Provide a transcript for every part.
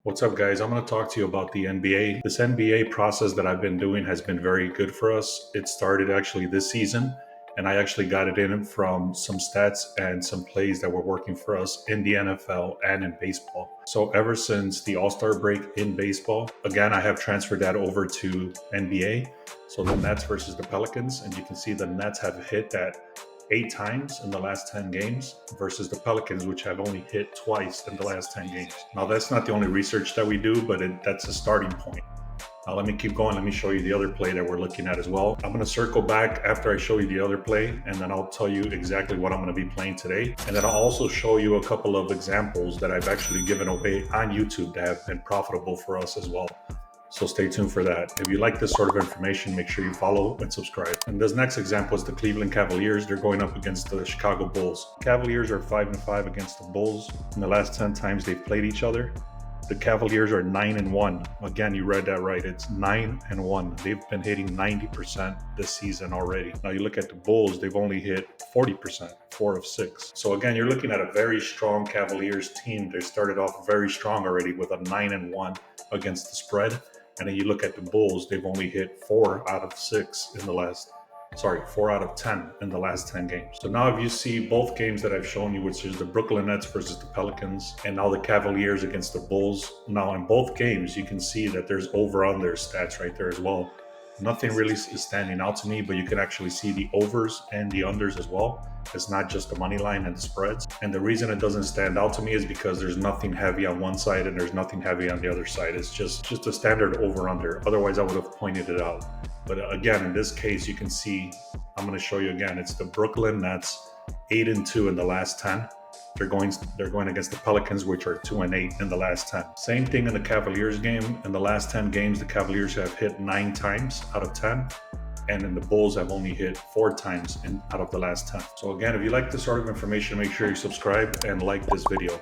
What's up, guys? I'm going to talk to you about the NBA. This NBA process that I've been doing has been very good for us. It started actually this season, and I actually got it in from some stats and some plays that were working for us in the NFL and in baseball. So, ever since the All Star break in baseball, again, I have transferred that over to NBA. So, the Nets versus the Pelicans, and you can see the Nets have hit that 8 times in the last 10 games versus the Pelicans, which have only hit twice in the last 10 games. Now, that's not the only research that we do, but that's a starting point. Now, let me keep going. Let me show you the other play that we're looking at as well. I'm going to circle back after I show you the other play, and then I'll tell you exactly what I'm going to be playing today. And then I'll also show you a couple of examples that I've actually given away on YouTube that have been profitable for us as well. So stay tuned for that. If you like this sort of information, make sure you follow and subscribe. And this next example is the Cleveland Cavaliers. They're going up against the Chicago Bulls. Cavaliers are 5-5 against the Bulls. In the last 10 times they've played each other, the Cavaliers are 9-1. Again, you read that right. It's 9-1. They've been hitting 90% this season already. Now you look at the Bulls, they've only hit 40%, 4 of 6. So again, you're looking at a very strong Cavaliers team. They started off very strong already with a 9-1 against the spread. And then you look at the Bulls, they've only hit 4 out of 10 in the last 10 games. So now if you see both games that I've shown you, which is the Brooklyn Nets versus the Pelicans, and now the Cavaliers against the Bulls, now in both games, you can see that there's over-under stats right there as well. Nothing really is standing out to me, but you can actually see the overs and the unders as well. It's not just the money line and the spreads. And the reason it doesn't stand out to me is because there's nothing heavy on one side and there's nothing heavy on the other side. It's just a standard over-under. Otherwise, I would have pointed it out. But again, in this case, you can see, I'm going to show you again, it's the Brooklyn Nets 8-2 in the last 10. They're going against the Pelicans, which are 2-8 in the last 10. Same thing in the Cavaliers game. In the last 10 games, the Cavaliers have hit 9 times out of 10. And then the Bulls have only hit 4 times out of the last 10. So again, if you like this sort of information, make sure you subscribe and like this video.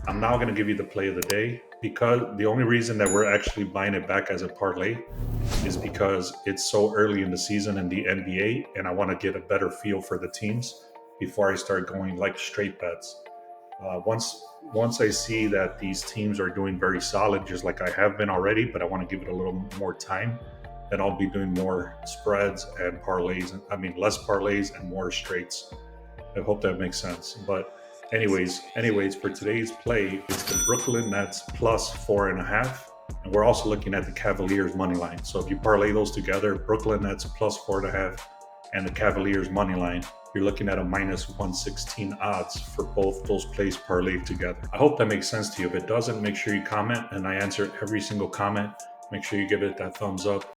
I'm now going to give you the play of the day, because the only reason that we're actually buying it back as a parlay is because it's so early in the season in the NBA, and I want to get a better feel for the teams before I start going like straight bets. Once I see that these teams are doing very solid, just like I have been already, but I want to give it a little more time, then I'll be doing more spreads and parlays. Less parlays and more straights. I hope that makes sense. But anyways, for today's play, it's the Brooklyn Nets plus 4.5. And we're also looking at the Cavaliers money line. So if you parlay those together, Brooklyn Nets plus 4.5 and the Cavaliers money line, you're looking at a minus 116 odds for both those plays parlayed together. I hope that makes sense to you. If it doesn't, make sure you comment, and I answer every single comment. Make sure you give it that thumbs up.